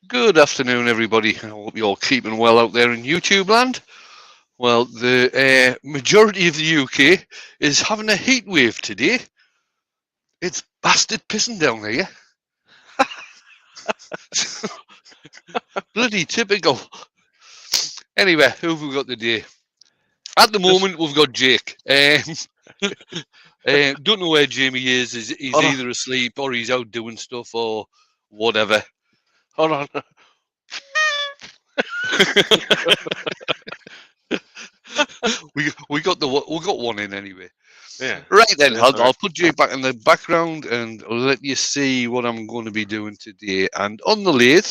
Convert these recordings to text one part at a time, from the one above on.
Good afternoon, everybody. I hope you're all keeping well out there in YouTube land. Well, the majority of the UK is having a heat wave today. It's bastard pissing down here. Bloody typical. Anyway, who have we got today? At the Just moment, we've got Jake. Don't know where Jamie is. He's hold on, either asleep or he's out doing stuff or whatever. hold on. we got one in anyway. Yeah, Right then, that's I'll, all right. I'll put Jake back in the background and let you see what I'm going to be doing today. And on the lathe,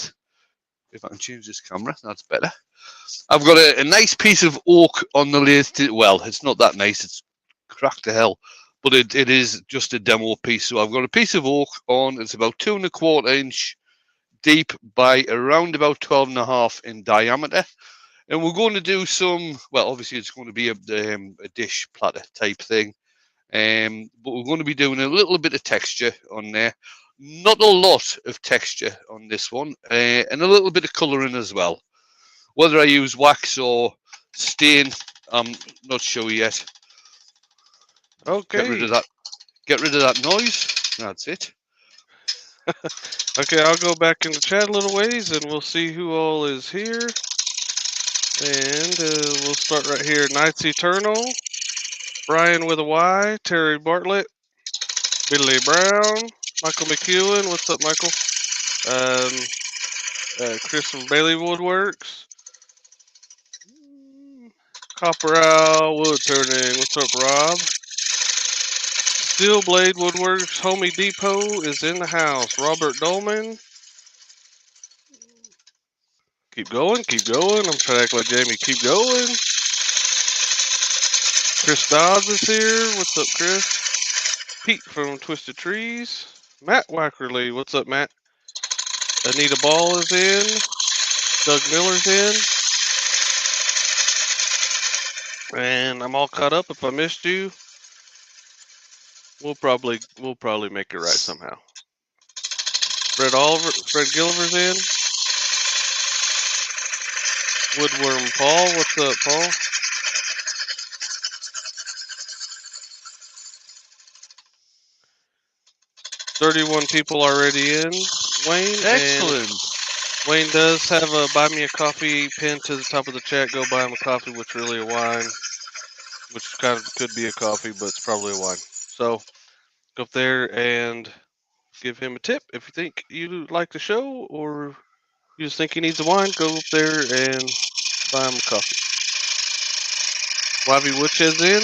if I can change this camera, that's better. I've got a nice piece of oak on the lathe. Well, it's not that nice. It's cracked to hell, but it is just a demo piece. So I've got a piece of oak on. It's about 2.25 inch deep by around about 12.5 in diameter. And we're going to do some, well, obviously it's going to be a dish platter type thing. But we're going to be doing a little bit of texture on there. Not a lot of texture on this one, and a little bit of colouring as well. Whether I use wax or stain, I'm not sure yet. Get rid Okay, of that. Get rid of that noise. That's it. okay. I'll go back in the chat a little ways, and we'll see who all is here. And we'll start right here. Knights Eternal, Brian with a Y, Terry Bartlett, Billy Brown, Michael McEwen. What's up, Michael? Chris from Bailey Woodworks, Copper Owl Wood Turning. What's up, Rob? Steel Blade Woodworks, Homie Depot is in the house. Robert Dolman. Keep going, keep going. I'm trying to act like Jamie. Keep going. Chris Dodds is here. What's up, Chris? Pete from Twisted Trees. Matt Wackerly. What's up, Matt? Anita Ball is in. Doug Miller's in. And I'm all caught up. If I missed you, we'll probably make it right somehow. Fred Gilliver's in. Woodworm Paul. What's up, Paul? "31 people already in, Wayne." Excellent. And Wayne does have a buy me a coffee pin to the top of the chat. Go buy him a coffee, which really a wine, which kind of could be a coffee, but it's probably a wine. So go up there and give him a tip if you think you like the show or you just think he needs a wine. Go up there and buy him a coffee. YV Woodshead's in.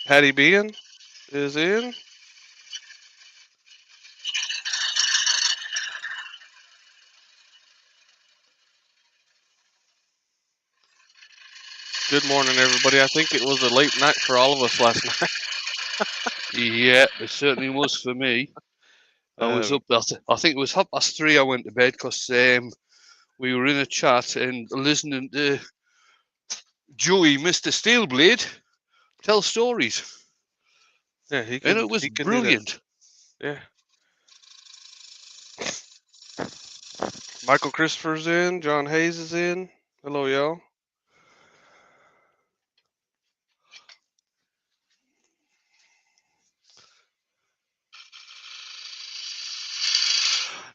Patty Bean is in. Good morning, everybody. I think it was a late night for all of us last night. Yeah, it certainly was for me. I was up. I think it was 3:30. I went to bed because we were in a chat and listening to Joey, Mr. Steelblade, tell stories, Yeah, and it was he can do that. brilliant. Yeah. Michael Christopher's in. John Hayes is in. Hello, y'all.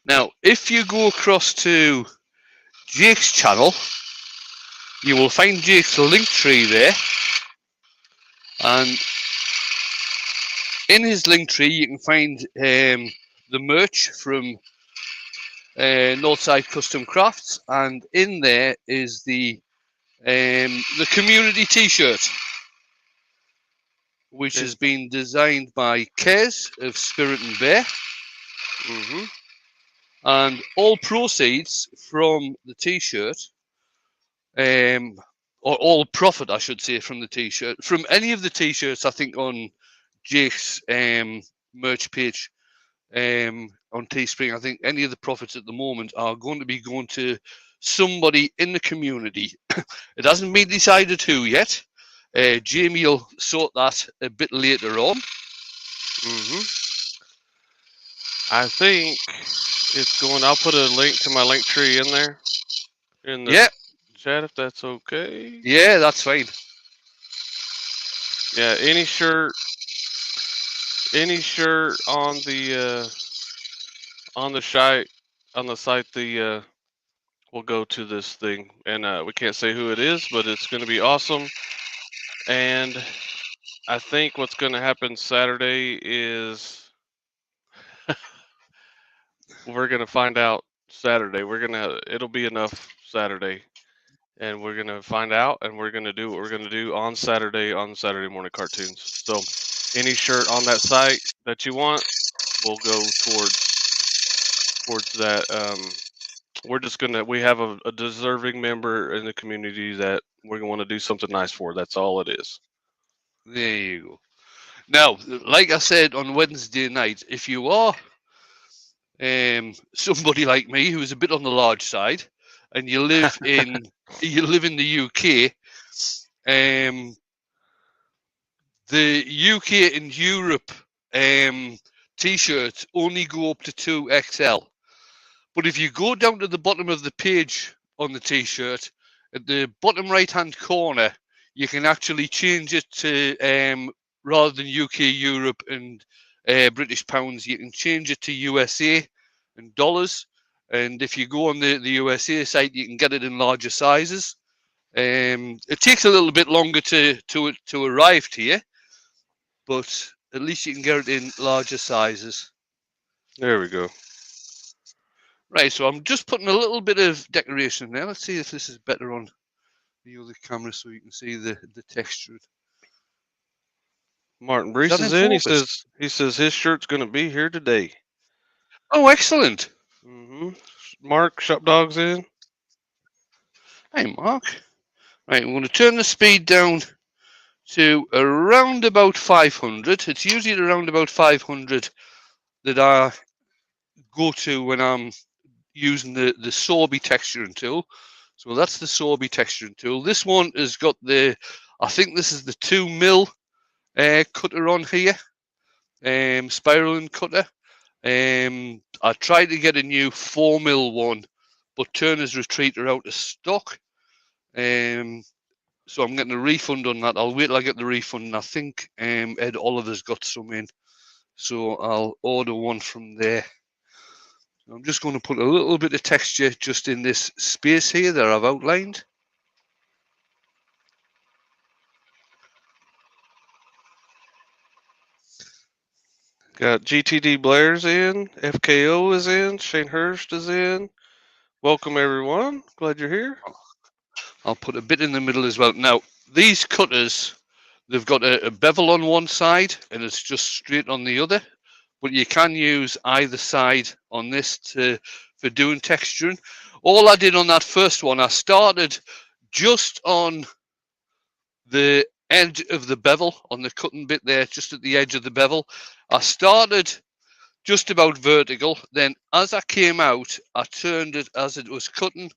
Now, if you go across to Jake's channel, you will find Jake's link tree there, and in his link tree you can find the merch from Northside Custom Crafts, and in there is the community T-shirt, which has been designed by Kez of Spirit and Bear. And all proceeds from the T-shirt, or all profit, I should say, from the T-shirt, from any of the T-shirts, I think on Jake's merch page on Teespring, I think any of the profits at the moment are going to be going to somebody in the community. It hasn't been decided who yet. Jamie will sort that a bit later on. I think It's going. I'll put a link to my link tree in there in the Yeah, chat if that's okay. yeah, that's fine. Yeah, any shirt on the site the will go to this thing, and we can't say who it is, but it's going to be awesome. And I think what's going to happen Saturday is we're going to find out Saturday. It'll be enough Saturday, and we're going to find out, and we're going to do what we're going to do on Saturday morning cartoons. So any shirt on that site that you want will go towards that. We have a deserving member in the community that we're going to want to do something nice for. That's all it is. There you go. Now, like I said on Wednesday night, if you are somebody like me who's a bit on the large side, and you live in the UK, the UK and Europe t-shirts only go up to 2XL. But if you go down to the bottom of the page on the t-shirt, at the bottom right-hand corner, you can actually change it to, rather than UK, Europe, and British pounds, you can change it to USA and dollars. And if you go on the USA site, you can get it in larger sizes. It takes a little bit longer to arrive to you, but at least you can get it in larger sizes. There we go. Right, so I'm just putting a little bit of decoration there. Let's see if this is better on the other camera so you can see the texture. Martin Brees is in. He says his shirt's going to be here today. Oh, excellent. Mark Shopdog's in. Hey, Mark. Right, I'm going to turn the speed down to around about 500. It's usually around about 500 that I go to when I'm using the Sorby texturing tool. So that's the Sorby texturing tool. This one has got I think this is the 2mm cutter on here, spiraling cutter. I tried to get a new 4mm one, but Turner's Retreat are out of stock. So I'm getting a refund on that. I'll wait till I get the refund. And I think Ed Oliver's got some in, so I'll order one from there. I'm just going to put a little bit of texture just in this space here that I've outlined. Got GTD Blair's in, FKO is in, Shane Hurst is in. Welcome everyone. Glad you're here. I'll put a bit in the middle as well. Now, these cutters, they've got a bevel on one side and it's just straight on the other. But you can use either side on this for doing texturing. All I did on that first one, I started just on the edge of the bevel, on the cutting bit there, just at the edge of the bevel. I started just about vertical. Then as I came out, I turned it as it was cutting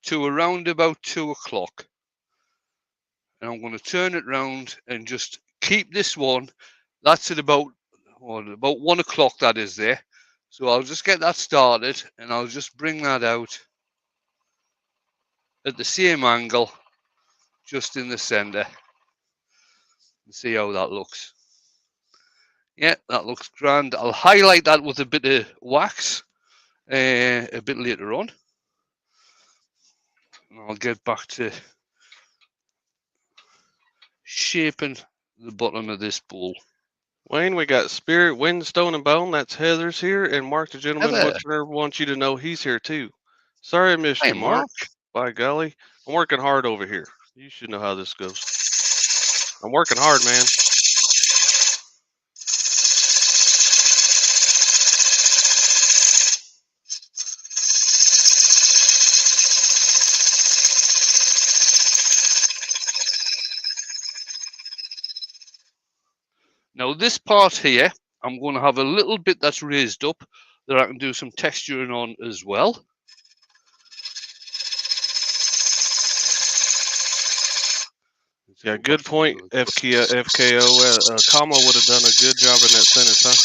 to around about 2 o'clock. And I'm going to turn it round and just keep this one. That's at about 1 o'clock, that is there. So I'll just get that started and I'll just bring that out at the same angle, just in the center, and see how that looks. Yeah, that looks grand. I'll highlight that with a bit of wax a bit later on. And I'll get back to shaping the bottom of this bowl. Wayne, we got Spirit, Wind, Stone, and Bone. That's Heather's here. And Mark, the Gentleman Butcher, wants you to know he's here too. Sorry I missed you, Mark. By golly. I'm working hard over here. You should know how this goes. I'm working hard, man. Now this part here, I'm going to have a little bit that's raised up that I can do some texturing on as well. Yeah, good point, FKO. Comma would have done a good job in that sentence, huh?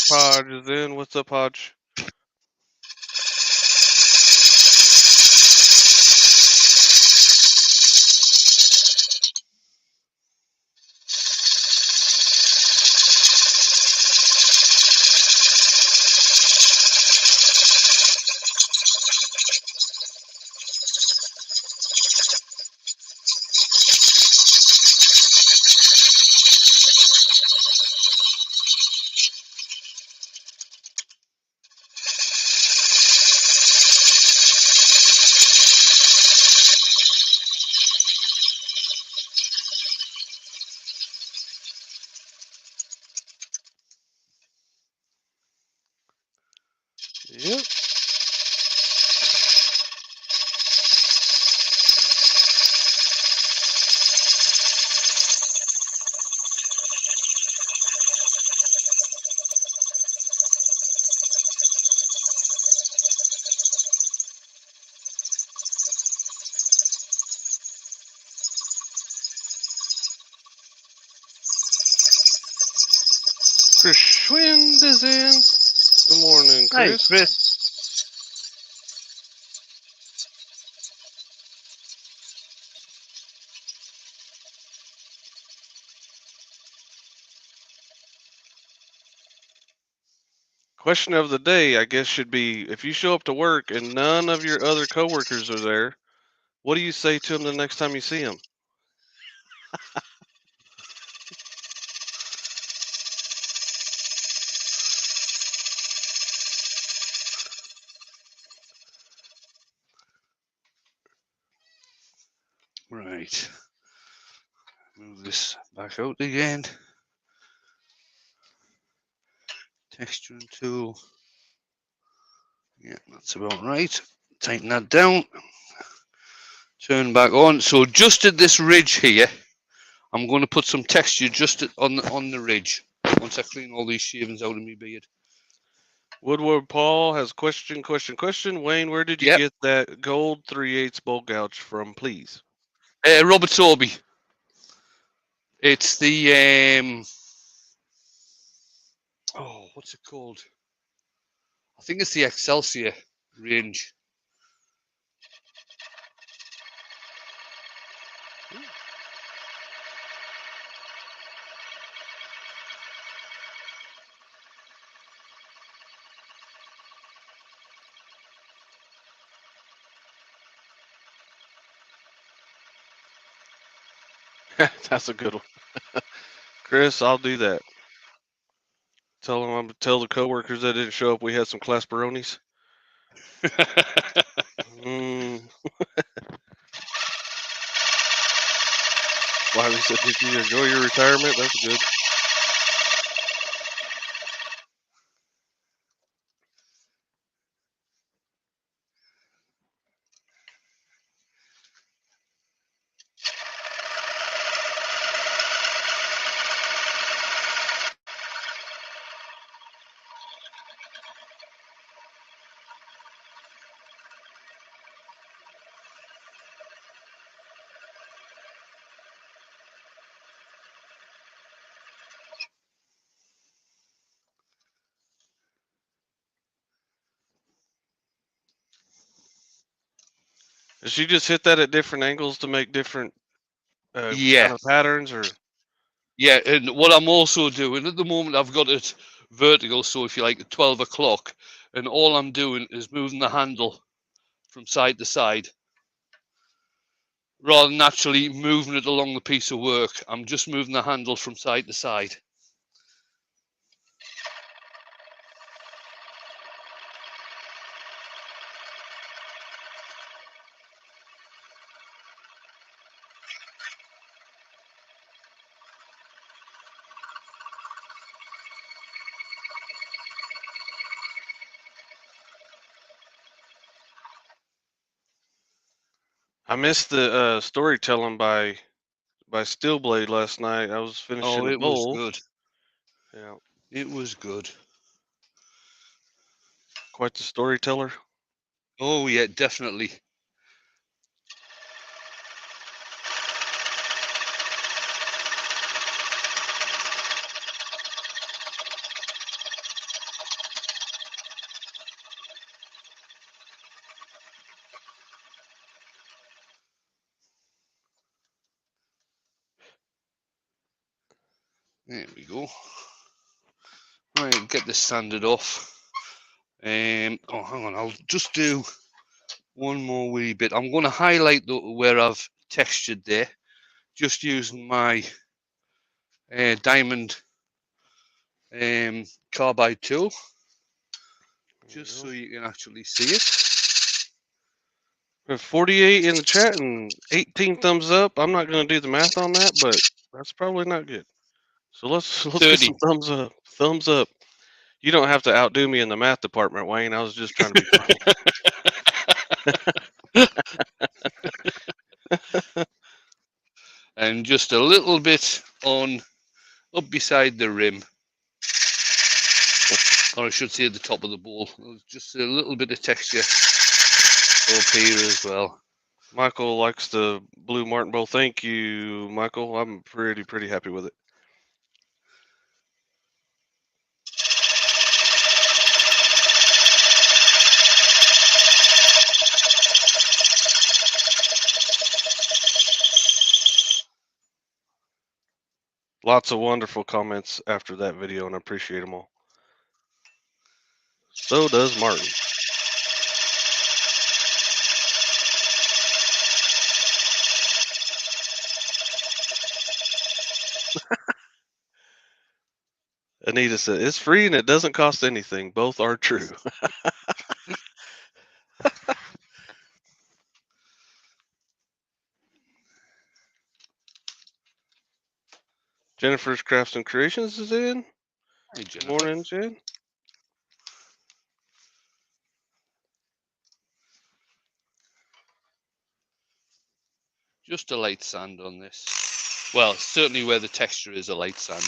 Podge is in. What's up, Podge? Yep. Chris Schwind is in. Good morning, Hey, Chris. Chris. Question of the day, I guess, should be: if you show up to work and none of your other coworkers are there, what do you say to them the next time you see them? Right. Move this back out again. Texturing tool. Yeah, that's about right. Tighten that down. Turn back on. So just at this ridge here, I'm going to put some texture just on the ridge. Once I clean all these shavings out of my beard. Woodward Paul has question. Wayne, where did you Yep. get that gold 3/8 bowl gouge from, please? Robert Sorby. It's the oh, what's it called? I think it's the Excelsior range. That's a good one. Chris, I'll do that. Tell them I'm gonna tell the coworkers that didn't show up we had some clasperonis. Wiley said, "Did you enjoy your retirement?" That's good. Did she just hit that at different angles to make different Yeah. kind of patterns, or? Yeah, and what I'm also doing at the moment, I've got it vertical, so if you like, at 12 o'clock, and all I'm doing is moving the handle from side to side. Rather than actually moving it along the piece of work, I'm just moving the handle from side to side. I missed the storytelling by Steelblade last night. I was finishing Oh, a it was bowl. good. Yeah, It was good. quite the storyteller. Oh, yeah, definitely. There we go. Right, get this sanded off. Oh, hang on. I'll just do one more wee bit. I'm going to highlight where I've textured there, just using my diamond carbide tool, just so you can actually see it. We have 48 in the chat and 18 thumbs up. I'm not going to do the math on that, but that's probably not good. So let's get some thumbs up. Thumbs up. You don't have to outdo me in the math department, Wayne. I was just trying to be funny. And just a little bit on up beside the rim, or I should say at the top of the bowl. Just a little bit of texture up here as well. Michael likes the blue Martin Bowl. Thank you, Michael. I'm pretty happy with it. Lots of wonderful comments after that video, and I appreciate them all. So does Martin. Anita said, it's free and it doesn't cost anything. Both are true. Jennifer's Crafts and Creations is in. Hey, Good morning, Jen. Just a light sand on this. Well, certainly where the texture is a light sand.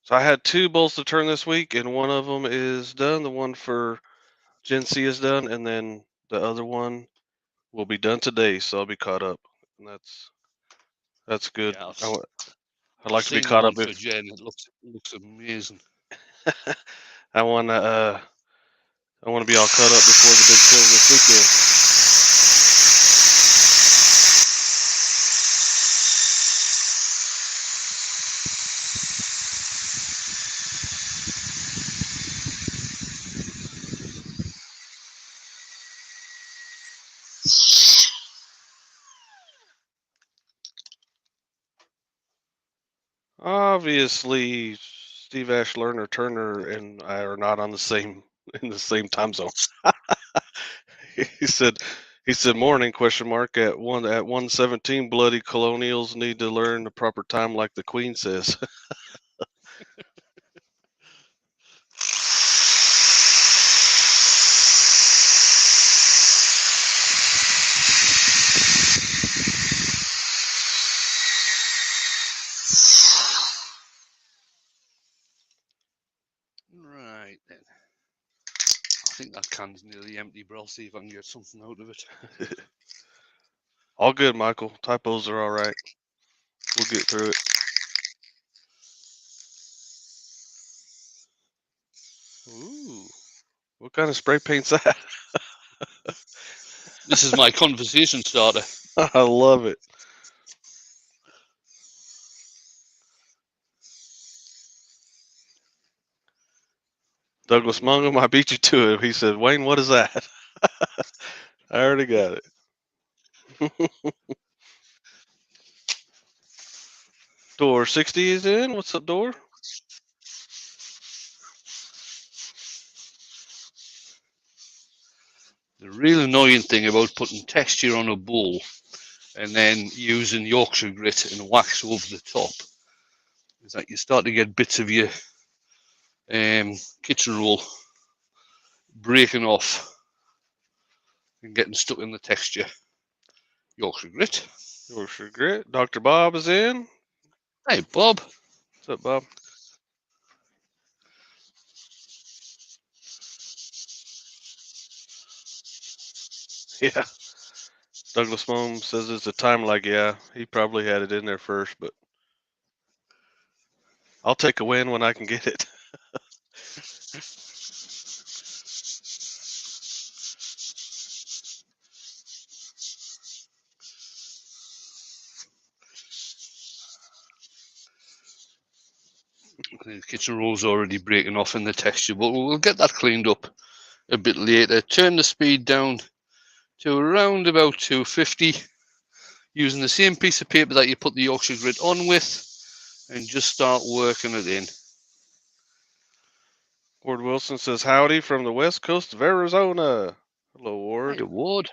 So I had 2 bowls to turn this week, and one of them is done. The one for Gen C is done, and then the other one will be done today, so I'll be caught up. And that's good. Yeah, I'd like to be caught up. For Jen, it looks amazing. I want to be all caught up before the big show this weekend. Obviously, Steve Ash, Lerner Turner, and I are not on the same in the same time zone. he said morning question mark at 1:17. Bloody colonials need to learn the proper time, like the Queen says. Right then. I think that can's nearly empty, but I'll see if I can get something out of it. All good, Michael. Typos are all right. We'll get through it. Ooh, what kind of spray paint's that? This is my conversation starter. I love it. Douglas Mungum, I beat you to it. He said, Wayne, what is that? I already got it. Door 60 is in. What's up, Door? The real annoying thing about putting texture on a bowl and then using Yorkshire grit and wax over the top is that you start to get bits of your kitchen roll breaking off and getting stuck in the texture. Yorkshire grit. Yorkshire Grit. Dr. Bob is in. Hey, Bob. What's up, Bob? Yeah. Douglas Mom says it's a time lag. Yeah, he probably had it in there first, but I'll take a win when I can get it. The kitchen roll's already breaking off in the texture, but we'll get that cleaned up a bit later. Turn the speed down to around about 250, using the same piece of paper that you put the Yorkshire Grit on with, and just start working it in. Ward Wilson says howdy from the west coast of Arizona. Hello, Ward. Hey, Ward.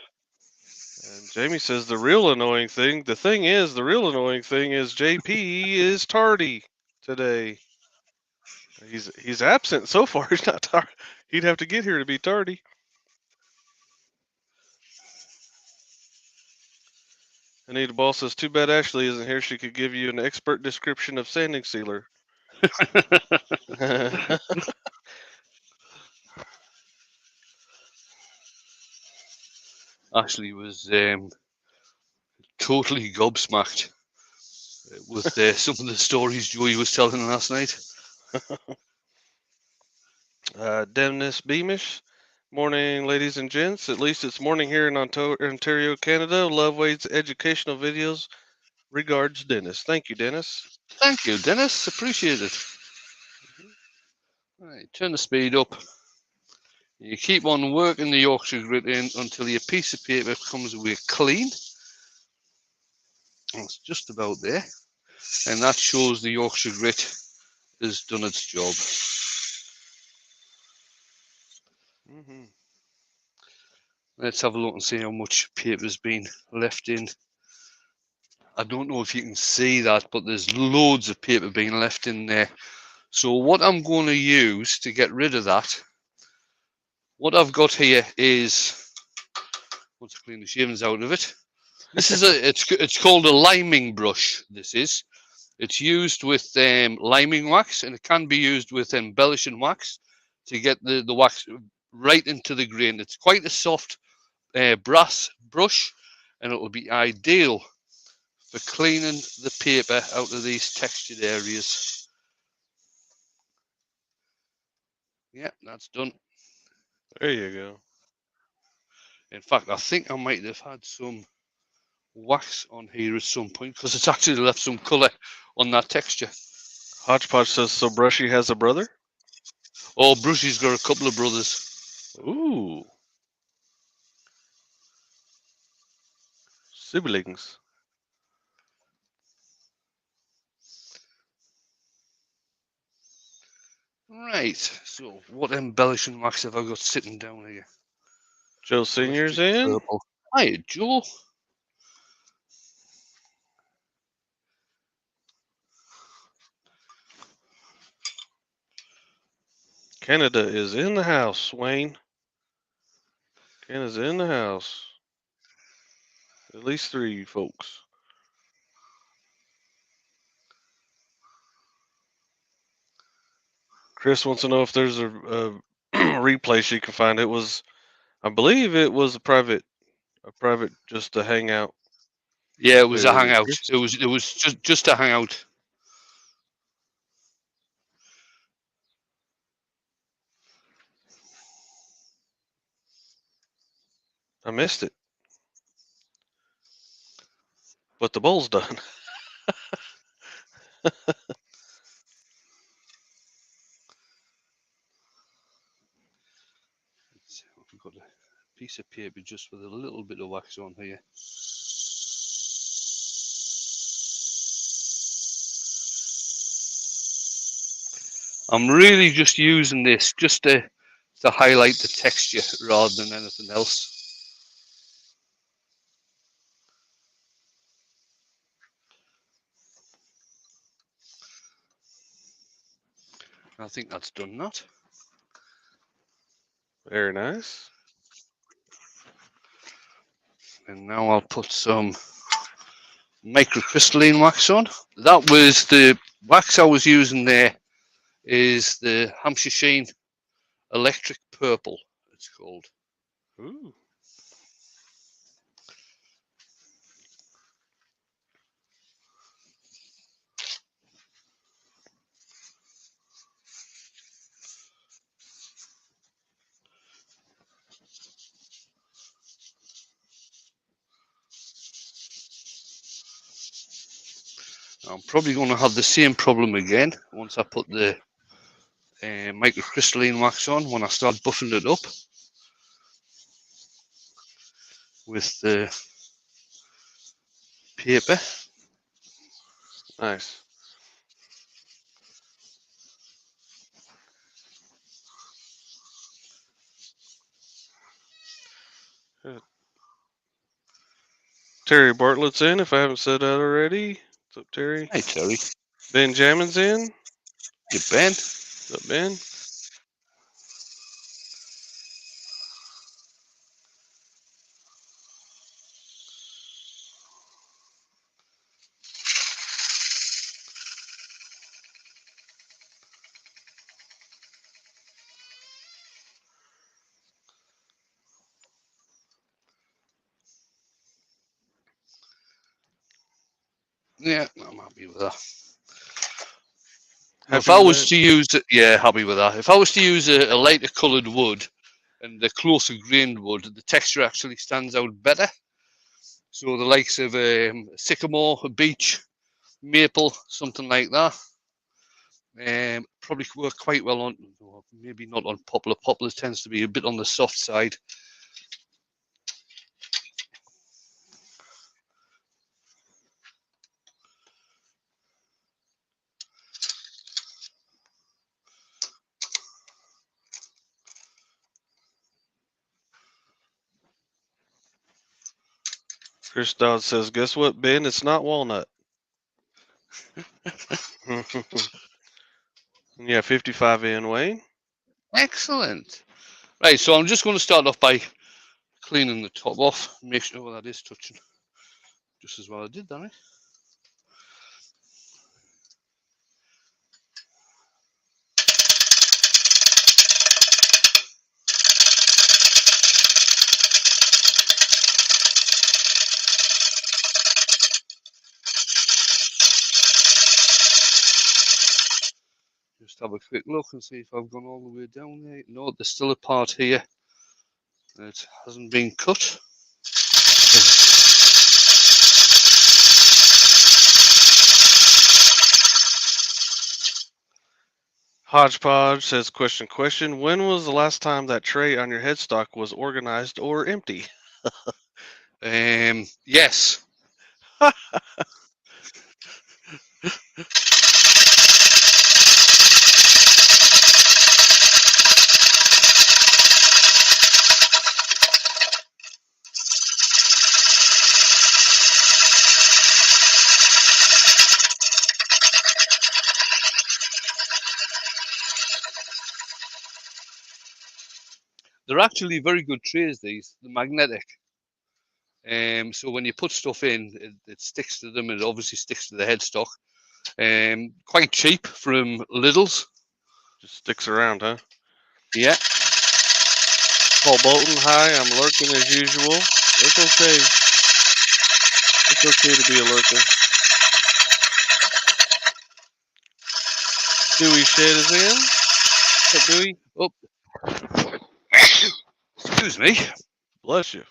And Jamie says the real annoying thing. The real annoying thing is JP is tardy today. He's absent so far. He's not tardy. He'd have to get here to be tardy. Anita Ball says, too bad Ashley isn't here. She could give you an expert description of sanding sealer. Ashley was totally gobsmacked with some of the stories Joey was telling last night. Dennis Beamish. Morning, ladies and gents. At least it's morning here in Ontario, Canada. Love Wade's educational videos. Regards, Dennis. Thank you, Dennis. Thank you, Dennis. Appreciate it. Right, turn the speed up. You keep on working the Yorkshire Grit in until your piece of paper comes away clean. It's just about there. And that shows the Yorkshire Grit has done its job. Mm-hmm. Let's have a look and see how much paper's been left in. I don't know if you can see that, but there's loads of paper being left in there. So what I'm going to use to get rid of that, what I've got here is, once I clean the shavings out of it, this is it's called a liming brush. This is. It's used with liming wax, and it can be used with embellishing wax to get the wax right into the grain. It's quite a soft brass brush, and it will be ideal for cleaning the paper out of these textured areas. Yeah, that's done. There you go. In fact, I think I might have had some wax on here at some point because it's actually left some colour on that texture. Hodgepodge says, so Brushy has a brother? Oh, Brushy's got a couple of brothers. Ooh. Siblings. Right, so what embellishing wax have I got sitting down here? Joe Senior's in. Purple. Hi, Joe. Canada is in the house, Wayne. Canada's in the house. At least 3 folks. Chris wants to know if there's a replay she can find. It was, I believe it was a private just a hangout. Yeah, it was a There, hangout. Chris. It was just a hangout. I missed it. But the bowl's done. We've got a piece of paper just with a little bit of wax on here. I'm really just using this just to highlight the texture rather than anything else. I think that's done that. Very nice. And now I'll put some microcrystalline wax on. That was the wax I was using there. Is the Hampshire Sheen Electric Purple? It's called. Ooh. I'm probably going to have the same problem again once I put the microcrystalline wax on when I start buffing it up with the paper. Nice. Good. Terry Bartlett's in, if I haven't said that already. What's up, Terry? Hey, Terry. Benjamin's in. You Ben? What's up, Ben? Yeah, I'm happy with that. Now, if Happy I with was that? to use it, yeah, happy with that. If I was to use a lighter coloured wood and the closer grained wood, the texture actually stands out better. So the likes of sycamore, a beech, maple, something like that. Probably work quite well on, well, maybe not on poplar. Poplar tends to be a bit on the soft side. Chris Dodd says, guess what, Ben? It's not walnut. Yeah, 55 in, Wayne. Excellent. Right, so I'm just going to start off by cleaning the top off. Make sure that is touching just as well I did that, right? Just have a quick look and see if I've gone all the way down there. No, there's still a part here that hasn't been cut. Hodgepodge says, question. When was the last time that tray on your headstock was organized or empty? Yes. They're actually very good trays, these. They're magnetic. So when you put stuff in, it sticks to them. It obviously sticks to the headstock. Quite cheap from Lidl's. Just sticks around, huh? Yeah. Paul Bolton, hi, I'm lurking as usual. It's okay. It's okay to be a lurker. Dewey Shed is in. What's up, Dewey? Oh. Excuse me. Bless you.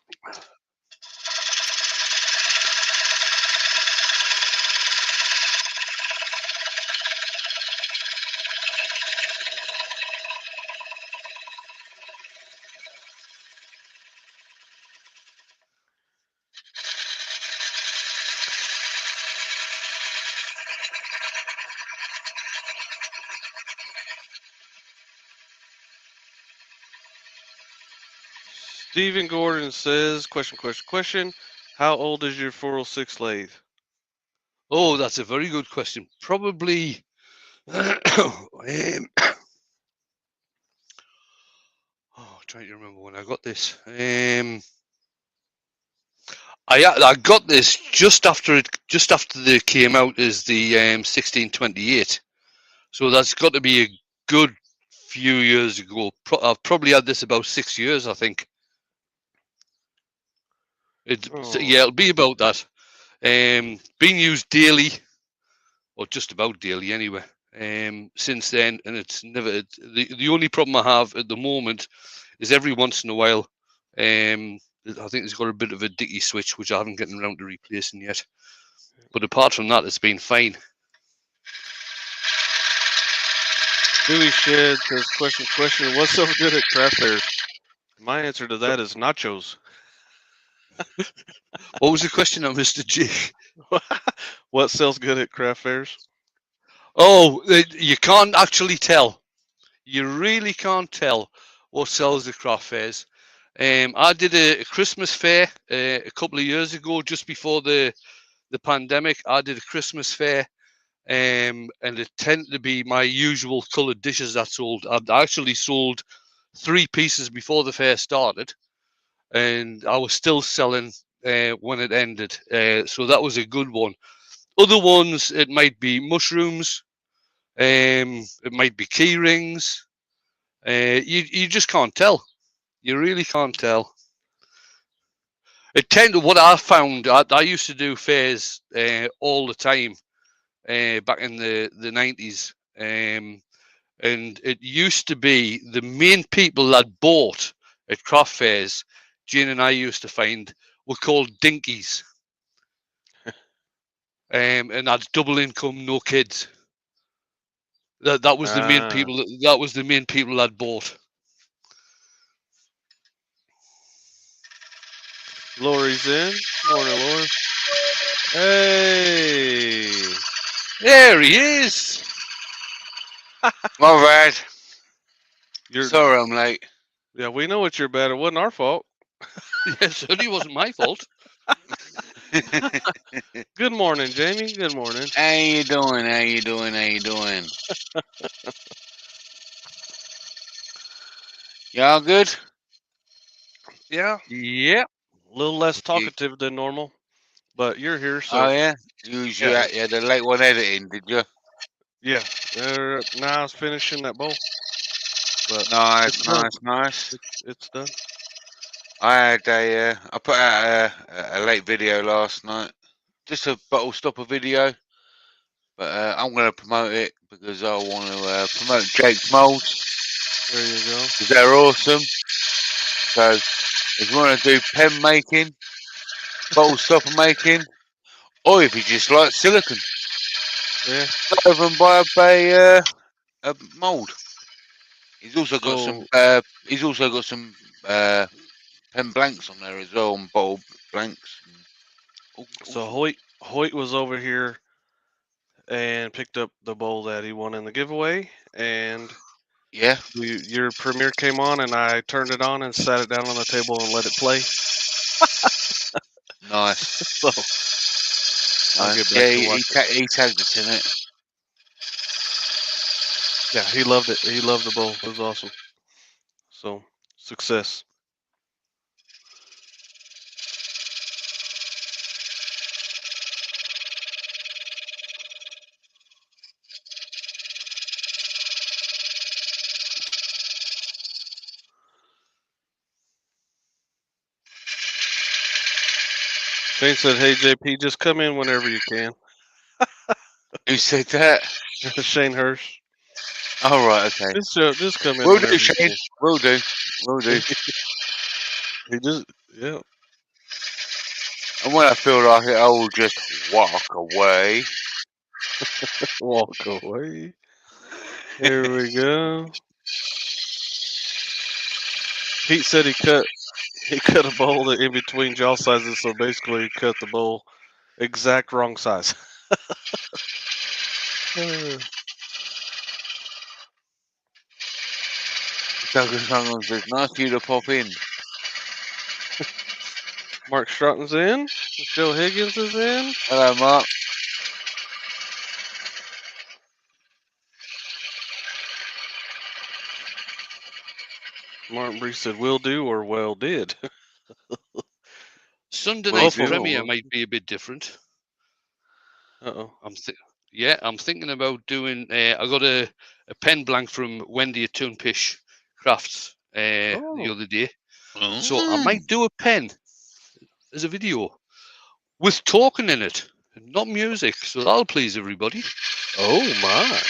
Stephen Gordon says, question. How old is your 406 lathe? Oh, that's a very good question. Probably. Trying to remember when I got this. I got this just after they came out as the 1628. So that's got to be a good few years ago. I've probably had this about 6 years, I think. Oh, Yeah, it'll be about that. Being used daily, or just about daily anyway. Since then, and it's never the only problem I have at the moment is every once in a while. I think it's got a bit of a dicky switch which I haven't gotten around to replacing yet. But apart from that, it's been fine. Dewey Shed says, question, what's so good at craft fairs? My answer to that is nachos. What was the question, Mr. G? What sells good at craft fairs? Oh, you can't actually tell. You really can't tell what sells at craft fairs. I did a Christmas fair a couple of years ago, just before the pandemic. I did a Christmas fair, and it tended to be my usual coloured dishes that sold. I'd actually sold 3 pieces before the fair started, and I was still selling when it ended. So that was a good one. Other ones, it might be mushrooms, it might be key rings. You just can't tell. You really can't tell. It tend to what I found. I used to do fairs all the time back in the 90s, and it used to be the main people that bought at craft fairs. Jane and I used to find were called dinkies, and that's double income, no kids. That was the main Ah, people. That was the main people that bought. Lori's in. Morning, Lori. Hey. There he is. My bad. You're Sorry I'm late. Yeah, we know what you're bad. It wasn't our fault. It certainly wasn't my fault. Good morning, Jamie. Good morning. How you doing? How you doing? How you doing? Y'all good? Yeah. Yeah. A little less You, talkative than normal, but you're here, oh so yeah? You yeah. had the late one editing, did you? Yeah. Now I was finishing that bowl, but Nice, it's done. nice, nice. It's done. I put out a late video last night. Just a bottle stopper video. But I'm going to promote it because I want to promote Jake's Molds. There you go. Because they're awesome. So if you want to do pen making, bottle stopper making, or if you just like silicon, Yeah. go over and buy a mold. He's also got some. So Uh, pen blanks on there as well, and bottle blanks. And all so sorts. Hoyt was over here and picked up the bowl that he won in the giveaway, and Yeah, your premiere came on, and I turned it on and sat it down on the table and let it play. nice. So I'll get Nice. back Yeah, to watching. he tagged us in it. Yeah, he loved it. He loved the bowl. It was awesome. So success. Shane said, "Hey JP, just come in whenever you can." Who said that? Shane Hirsch, All right, okay. just come in Will do, whenever you Shane. can. Will do. Will do. He just yeah, And when I feel like it, I will just walk away. walk away. Here we go. Pete said he cut a bowl in between jaw sizes, so basically he cut the bowl exact wrong size. Douglas Hungers says, nice for you to pop in. Mark Stratton's in. Michelle Higgins is in. Hello, Mark. Martin Bree said, "Will do" or "Well did." Sunday Well, night if you- premiere might be a bit different. Uh-oh. I'm thinking about doing. I got a pen blank from Wendy at Toonpish Crafts the Oh. other day, so I might do a pen as a video with talking in it, not music. So that'll please everybody. Oh my.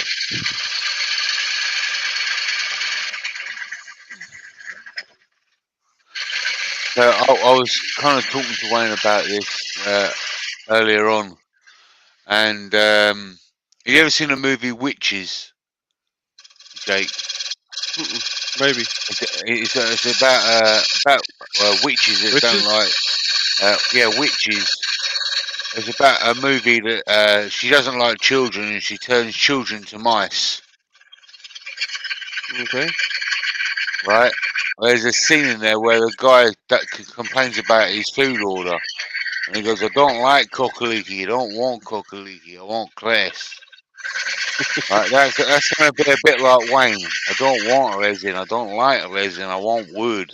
I was kind of talking to Wayne about this earlier on, and have you ever seen the movie Witches, Jake? Maybe. It's about witches that Witches? don't like. Witches. It's about a movie that she doesn't like children and she turns children to mice. Okay. Right? There's a scene in there where the guy that complains about his food order. And he goes, I don't like cockaliki, I don't want cockaliki, I want cress. Right, that's going to be a bit like Wayne. I don't want resin, I don't like resin, I want wood.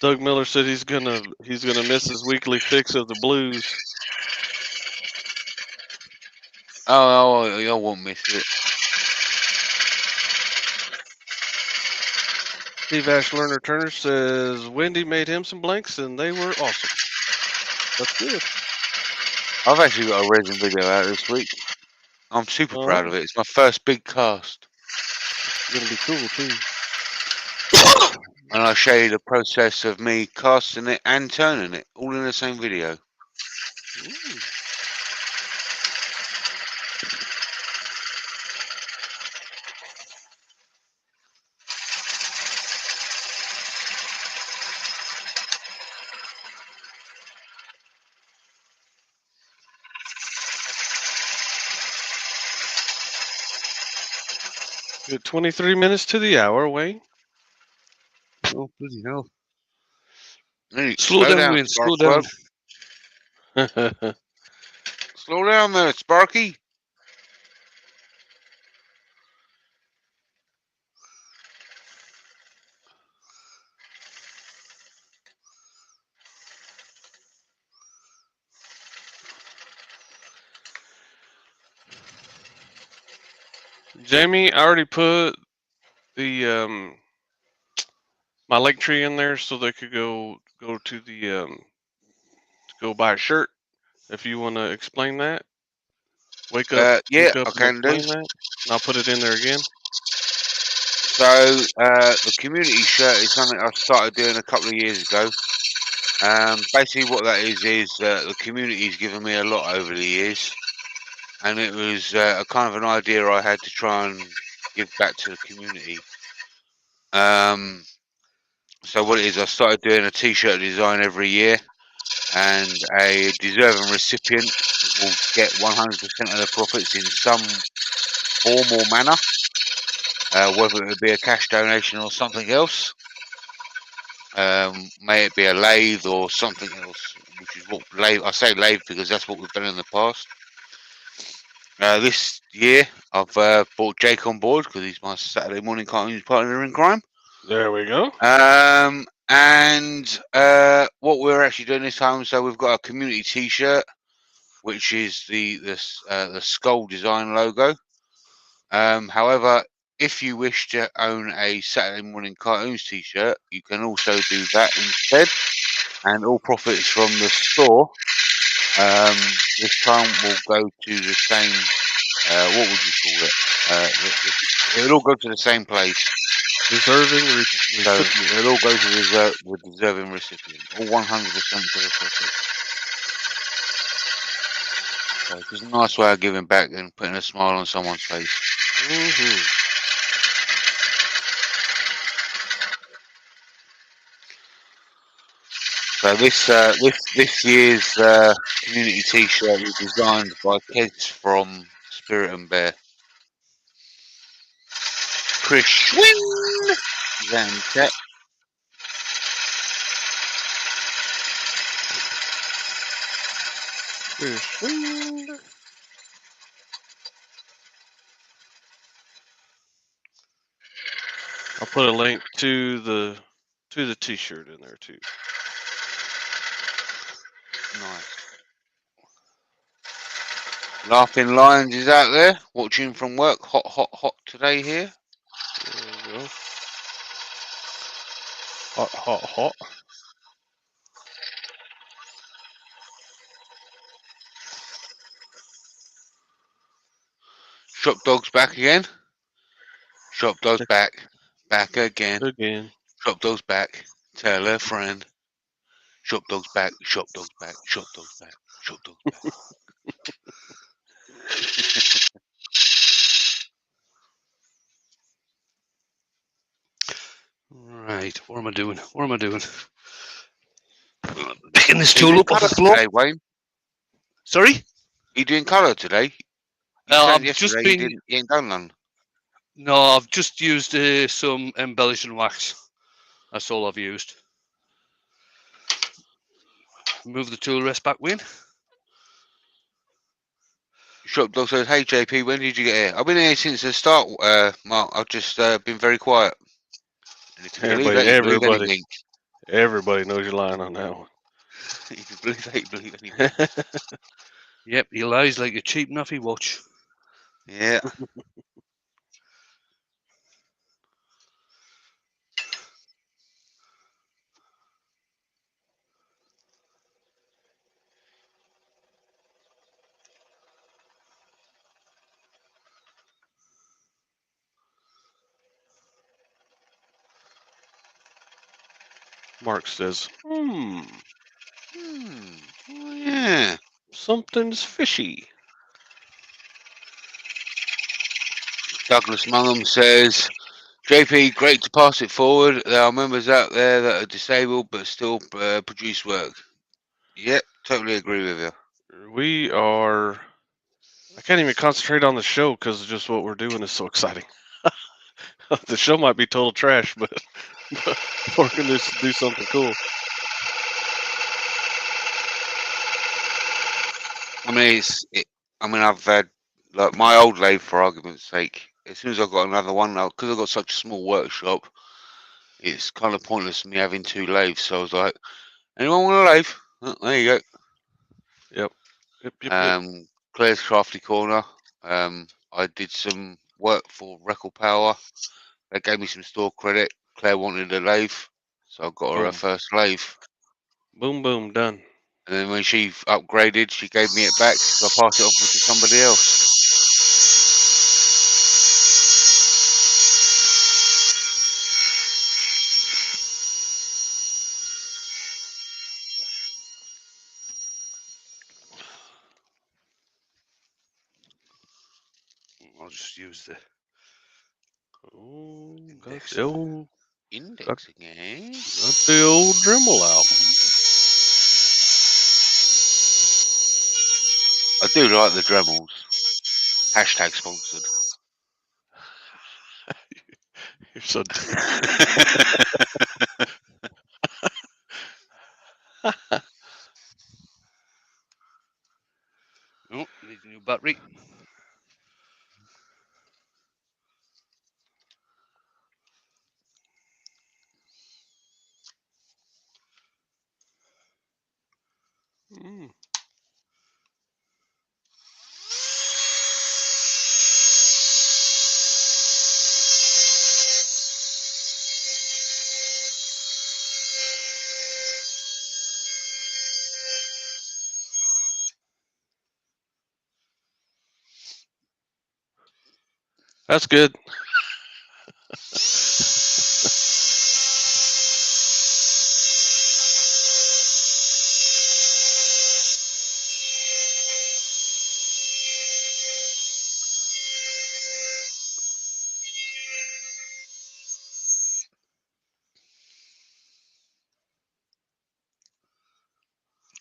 Doug Miller said he's gonna miss his weekly fix of the blues. Oh, I won't miss it. Steve Ash Lerner Turner says Wendy made him some blanks and they were awesome. That's good. I've actually got a resin video out this week. I'm super proud of it. It's my first big cast. It's gonna be cool too. And I'll show you the process of me casting it and turning it all in the same video. Good 23 minutes to the hour, Wayne. Oh bloody hell! Hey, Slow down, Wayne. Spark Slow down. Plug. Slow down there, Sparky. Jamie, I already put the my link tree in there so they could go to the go buy a shirt. If you want to explain that, wake up Yeah, I and can do. explain that. And I'll put it in there again. So the community shirt is something I started doing a couple of years ago. Basically, what that is the community's given me a lot over the years, and it was a kind of an idea I had to try and give back to the community. So what it is, I started doing a T-shirt design every year, and a deserving recipient will get 100% of the profits in some form or manner, whether it be a cash donation or something else. May it be a lathe or something else, which is what lathe. I say lathe because that's what we've done in the past. This year, I've brought Jake on board because he's my Saturday morning cartoons partner in crime. There we go. And what we're actually doing this time, so we've got a community T-shirt, which is the skull design logo. However, if you wish to own a Saturday morning cartoons T-shirt, you can also do that instead. And all profits from the store this time will go to the same. What would you call it? It'll all go to the same place. Deserving So recipient. it'll all go to the deserving recipient. All 100% to the profit. So it's just a nice way of giving back and putting a smile on someone's face. So this year's community T-shirt was designed by kids from Spirit and Bear. Chris Schwinn is that in chat. I'll put a link to the T-shirt in there too. Nice. Laughing Lions is out there watching from work. Hot, hot, hot today here. There we go. Hot, hot, hot. Shop Dog's back again. Shop Dog's back. Back again. Again. Shop Dog's back. Tell a friend. Shop Dog's back. Shop Dog's back. Shop Dog's back. Shop Dog's back. Right, what am I doing? What am I doing? Picking this Are you tool doing up off the colour floor. today, Wayne? Sorry? Are you doing colour today? You I've said just yesterday been. you ain't done none. No, I've just used some embellishing wax. That's all I've used. Move the tool rest back, Wayne. Shop Dog says, "Hey JP, when did you get here? I've been here since the start, Mark. I've just been very quiet. And if you believe that, you believe anything. Everybody knows you're lying on that one. If you believe that, you believe anything. Yep, he lies like a cheap nuffy watch. Yeah. Mark says, Oh, yeah. something's fishy. Douglas Mungham says, JP, great to pass it forward. There are members out there that are disabled but still produce work. Yep, totally agree with you. We are. I can't even concentrate on the show because just what we're doing is so exciting. The show might be total trash, but we're going to do something cool. I mean, I've had like my old lathe, for argument's sake. As soon as I've got another one now, because I've got such a small workshop, it's kind of pointless me having two lathes. So I was like, anyone want a lathe? Oh, there you Yep. go. Claire's Crafty Corner. I did some work for Record Power. They gave me some store credit. Claire wanted a lathe, so I got her Boom. first lathe. Boom, boom, done. And then when she upgraded, she gave me it back, so I passed it on to somebody else. I'll just use the Oh, got index. the old, Indexing, eh? got the old Dremel out. I do like the Dremels. Hashtag sponsored. You're so Oh, need a new battery. Mm. That's good.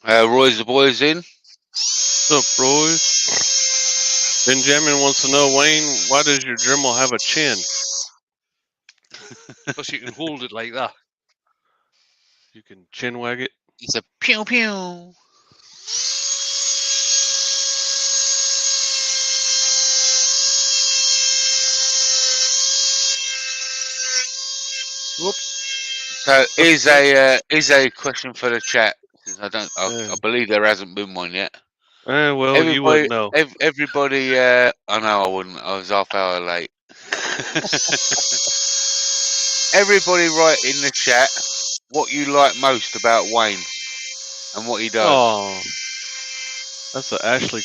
Roy's the boys in. What's up, Royce? Benjamin wants to know, Wayne, why does your Dremel have a chin? Because you can hold it like that. You can chin wag it. It's a pew pew. Whoops. So That's is a question for the chat. Since I Uh, believe there hasn't been one yet. well, you Everybody, wouldn't know. everybody. I know I wouldn't. I was half hour late. Everybody, write in the chat what you like most about Wayne and what he does. Oh, that's the Ashley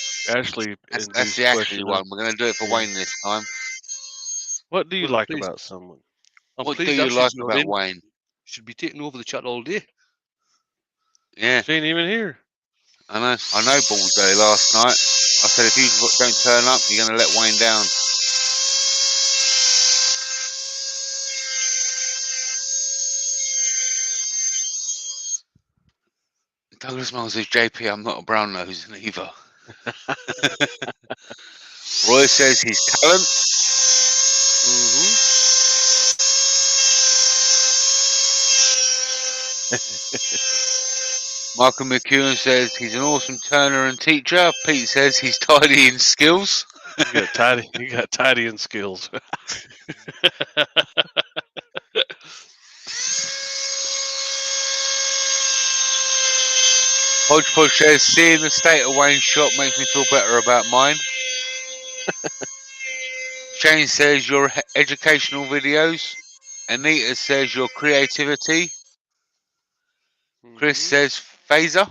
That's induced the Ashley question. one. We're going to do it for Yeah. Wayne this time. What do you Well, like please, about someone? I'm What do pleased you like Ashley's not about in. Wayne? Should be taking over the chat all day. Yeah, She ain't even here. I know. I know. Balls Day last night. I said if you don't turn up, you're going to let Wayne down. Douglas Miles says, JP, I'm not a brown nose either. Roy says his talent. Michael McEwen says he's an awesome turner and teacher. Pete says he's tidy in skills. You got tidy. You got tidying skills. Hodgepodge says seeing the state of Wayne's shop makes me feel better about mine. Shane says your educational videos. Anita says your creativity. Chris says phaser.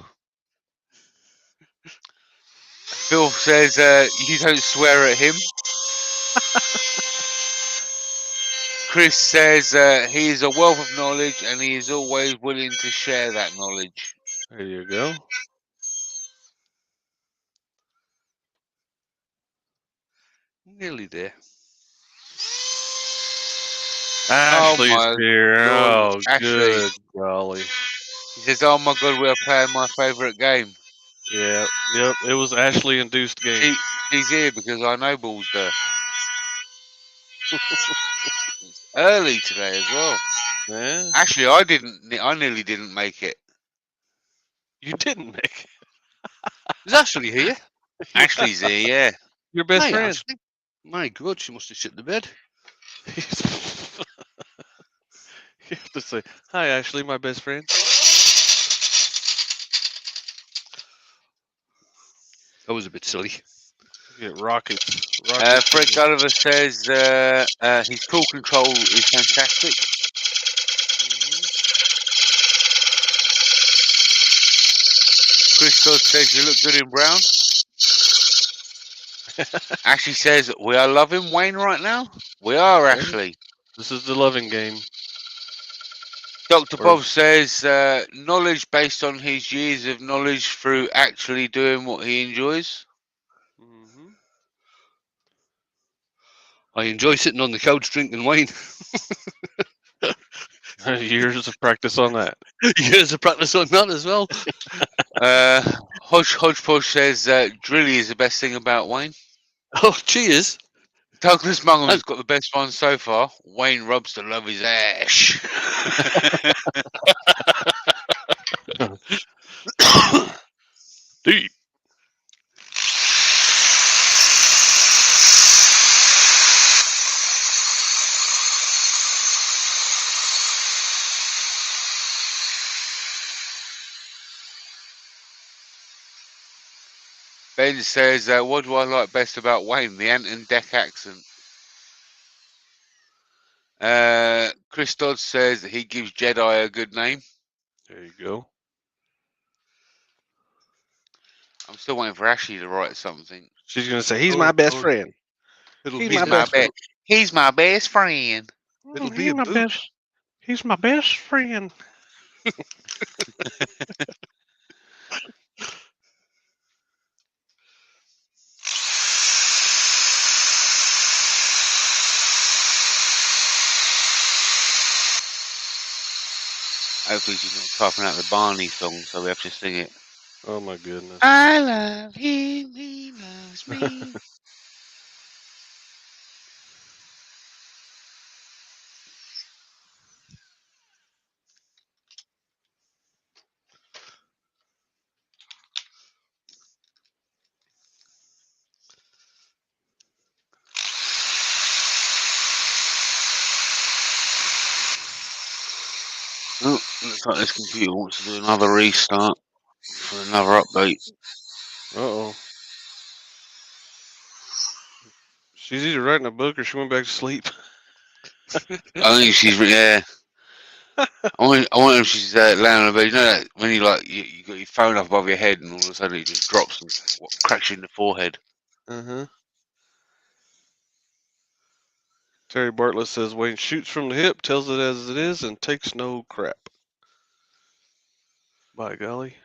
Phil says you don't swear at him. Chris says he is a wealth of knowledge and he is always willing to share that knowledge. There you go. Nearly there. Ashley's my here. God, Oh, Ashley. good golly. He says, "Oh my God, we are playing my favourite game." Yeah. Yep. It was Ashley induced game. She's here because I know Balls there. It's early today as well. Yeah. Actually, I nearly didn't make it. You didn't make Is Ashley here? it. Ashley's here, yeah. Your best Hi, friend. Ashley. My God, she must have shit the bed. You have to say, hi, Ashley, my best friend. That was a bit silly. You get rockets. Fred Gulliver says his tool control is fantastic. Chris Dodd says you look good in brown. Ashley says we are loving Wayne right now. We are, Yeah. Ashley. This is the loving game. Dr. Or- Bob says knowledge based on his years of knowledge through actually doing what he enjoys. I enjoy sitting on the couch drinking wine. Years of practice on that. Years of practice on that as well. Hodgepodge says Drilly is the best thing about Wayne. Oh, cheers. Douglas Mungham's got the best one so far. Wayne rubs to love his ash. Deep. Ben says, what do I like best about Wayne? The Ant and Deck accent. Chris Dodd says that he gives Jedi a good name. There you go. I'm still waiting for Ashley to write something. She's gonna say he's my best friend. It'll He's be my the, best friend. He's my best friend. It'll be a boot. He's my best friend. Hopefully she's not typing out the Barney song, so we have to sing it. Oh my goodness. I love him, he loves me. like this computer wants to do another restart for another update. Uh-oh. She's either writing a book or she went back to sleep. I think she's yeah. I wonder if she's laying on the bed. You know that when you you got your phone up above your head and all of a sudden it just drops and cracks you in the forehead. Uh-huh. Terry Bartlett says Wayne shoots from the hip, tells it as it is, and takes no crap. By golly.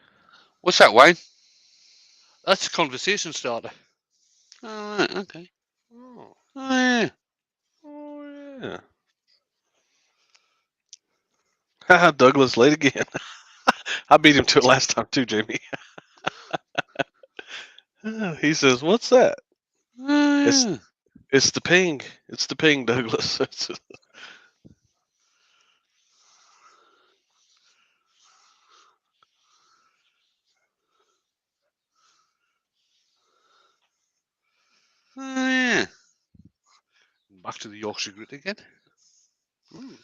What's that, Wayne? That's a conversation starter. Oh, right, okay. Oh, Oh, yeah. oh yeah. Haha, Douglas late again. I beat him to it last time too, Jamie. He says, "What's that?" Oh, It's yeah. it's the ping. It's the ping, Douglas. Oh, yeah. Back to the Yorkshire grit again. Hmm.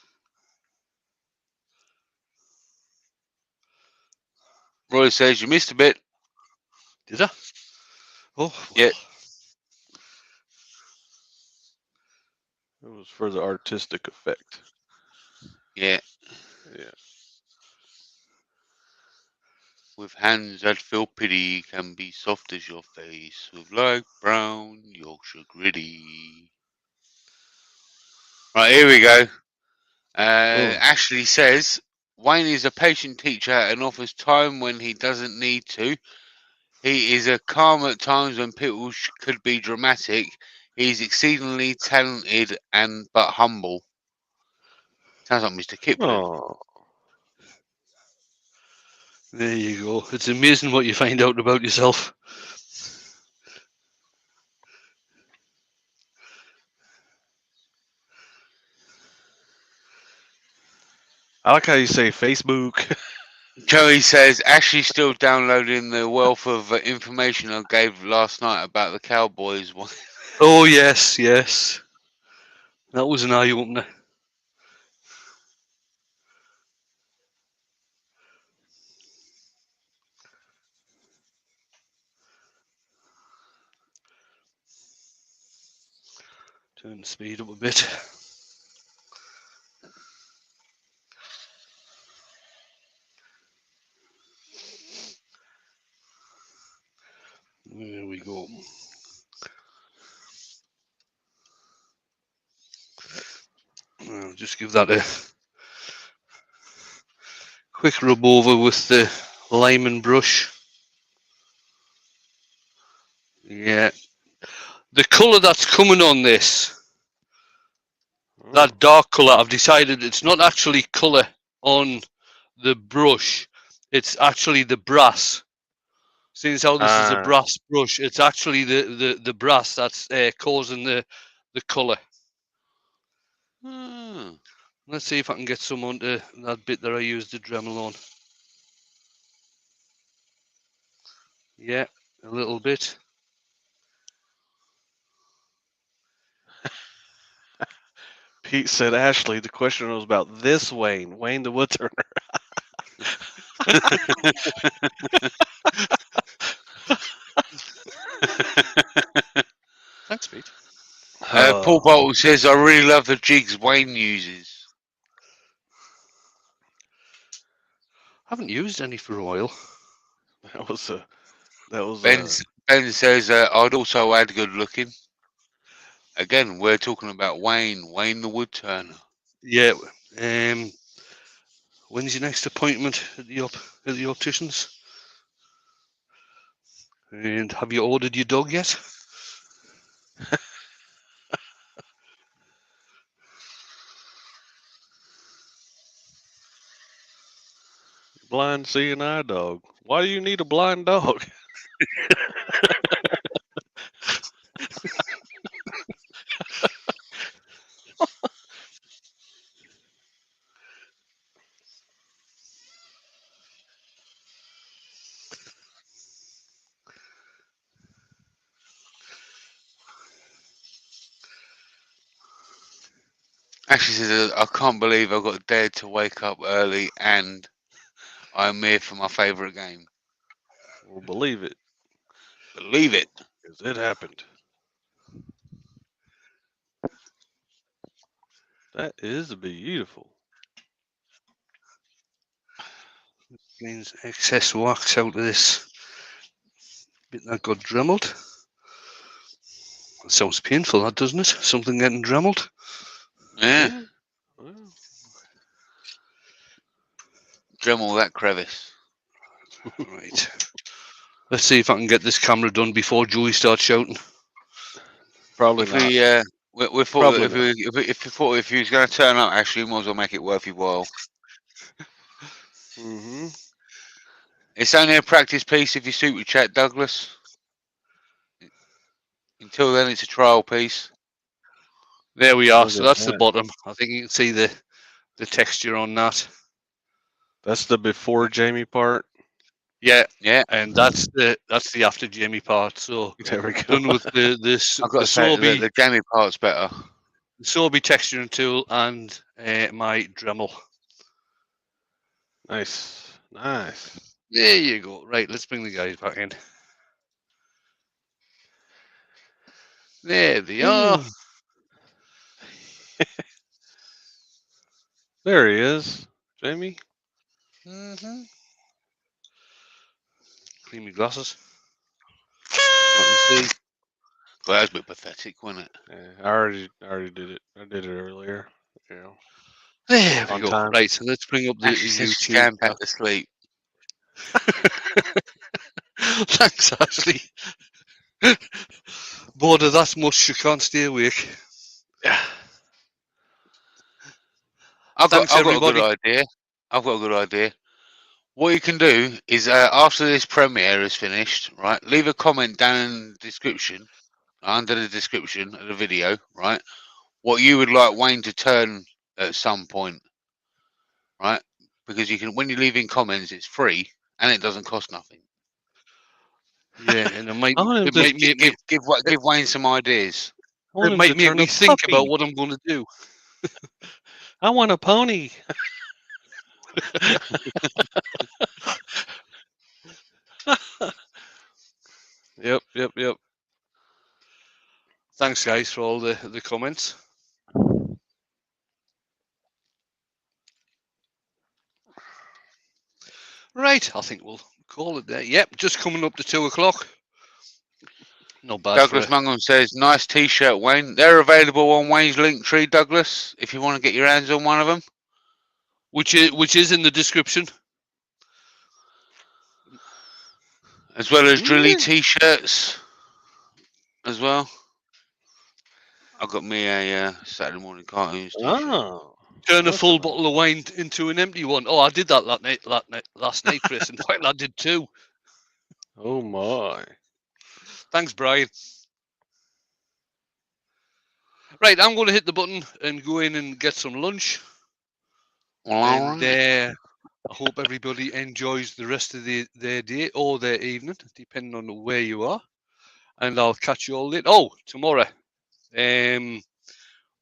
Roy says you missed a bit. Did I? Oh, Yeah. It was for the artistic effect. Yeah. Yeah. With hands that feel pity can be soft as your face. With light brown Yorkshire gritty. Right, here we go. Oh. Ashley says Wayne is a patient teacher and offers time when he doesn't need to. He is a calm at times when people could be dramatic. He is exceedingly talented and but humble. Sounds like Mr. Kipling. Oh. there you go. It's amazing what you find out about yourself. I like how you say Facebook. Joey says Ashley's still downloading the wealth of information I gave last night about the Cowboys. Oh, yes, yes. That was an eye opener. Turn the speed up a bit. There we go. I'll just give that a quick rub over with the lime and brush. Yeah. The colour that's coming on this, that dark colour, I've decided it's not actually colour on the brush, it's actually the brass. Seeing as how this is a brass brush, it's actually the brass that's causing the colour. Let's see if I can get some onto that bit that I used the Dremel on. Yeah, a little bit. Pete said, Ashley, the question was about this Wayne, Wayne the Woodturner. Thanks, Pete. Paul Bolton says I really love the jigs Wayne uses. I haven't used any for a while. That was Ben says I'd also add good looking. Again, we're talking about Wayne the Woodturner. Yeah. When's your next appointment at the optician's? And have you ordered your dog yet? blind seeing eye dog. Why do you need a blind dog? Actually says I can't believe I got dared to wake up early and I'm here for my favourite game. We'll believe it, Believe it. because it happened. That is beautiful. Cleans excess wax out of this bit that got dremeled. That sounds painful, that doesn't it? Something getting dremeled. Yeah. Well, Dremel that crevice. Right. Let's see if I can get this camera done before Joey starts shouting. probably If not. we thought Probably that if you thought if you was going to turn up, actually, you might as well make it worth your while. Mm-hmm. It's only a practice piece if you suit with chat, Douglas. Until then, it's a trial piece. There we are. Look So at that's the that. bottom. I think you can see the texture on that. That's the before Jamie part. Yeah, Yeah, and that's the after Jamie part. So There we go. done with the I've got to say the Jamie part's better. Sobe texturing tool and my Dremel. Nice. Nice. There you go. Right, let's bring the guys back in. There they are. There he is, Jamie. Mm-hmm. Clean my glasses. I can see. Well, that was a bit pathetic, wasn't it? Yeah, I already did it. I did it earlier. You know, There we on go. time. Right, so let's bring up the Ashley says she's YouTube. jam packed to sleep. Thanks, Ashley. Bored of that much, she can't stay awake. Yeah. Thanks, I've got a everybody. good idea. I've got a good idea. What you can do is after this premiere is finished, right? Leave a comment down in the description, under the description of the video, right? What you would like Wayne to turn at some point, right? Because you can, when you leave in comments, it's free and it doesn't cost nothing. Yeah, and it might I want him to make me Give Wayne some ideas. I want it him might to make turn me a think puppy. about what I'm going to do. I want a pony. Yep. Thanks, guys, for all the comments. Right, I think we'll call it there. Yep, just coming up to 2 o'clock. Not bad Douglas for a, Mungum says, nice t-shirt, Wayne. They're available on Wayne's Linktree, Douglas, if you want to get your hands on one of them. which is in the description. As well as Drilly t-shirts as well. I've got me a Saturday morning cartoons t-shirt. Oh. Turn a That's full nice. bottle of wine into an empty one. Oh, I did that last night, Chris. In fact, I did too. Oh my. Thanks, Brian. Right, I'm going to hit the button and go in and get some lunch. Well, And alright. I hope everybody enjoys the rest of their day or their evening, depending on where you are. And I'll catch you all later. Oh, tomorrow.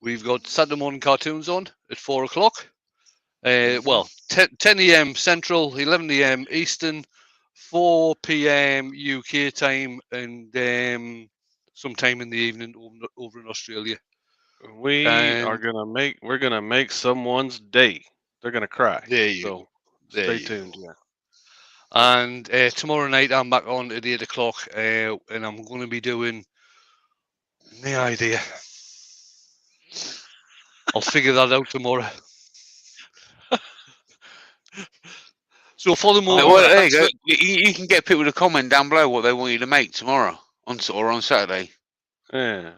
We've got Saturday morning cartoons on at 4 o'clock. Well, 10 a.m. Central, 11 a.m. Eastern, 4 p.m. UK time, and sometime in the evening over in Australia. We're gonna make someone's day. They're gonna cry. There you So go. There stay you tuned. go. Yeah. And tomorrow night I'm back on at 8 o'clock, and I'm going to be doing no idea. I'll figure that out tomorrow. So for the moment, Well, there you go. You can get people to comment down below what they want you to make tomorrow on Saturday. Yeah.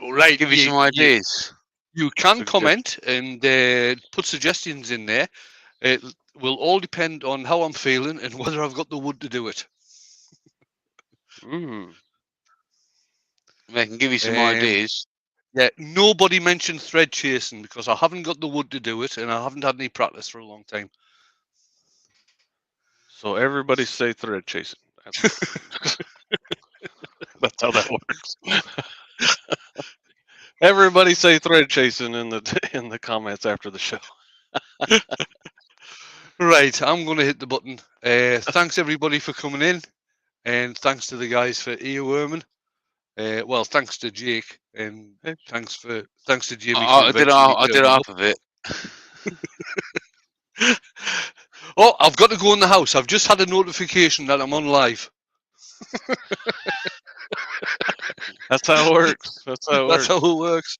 Right, Give you some ideas. You can Suggest- comment and put suggestions in there. It will all depend on how I'm feeling and whether I've got the wood to do it. They can give you some ideas. Yeah, nobody mentioned thread chasing because I haven't got the wood to do it and I haven't had any practice for a long time. So everybody say thread chasing. That's how that works. Everybody say thread chasing in the comments after the show. Right, I'm going to hit the button. Thanks everybody for coming in, and thanks to the guys for earworming. Well, thanks to Jake, and thanks to Jamie for I did eventually I did turning half up. of it. Oh, I've got to go in the house. I've just had a notification that I'm on live. That's how it works. That's how it That's works. how it works.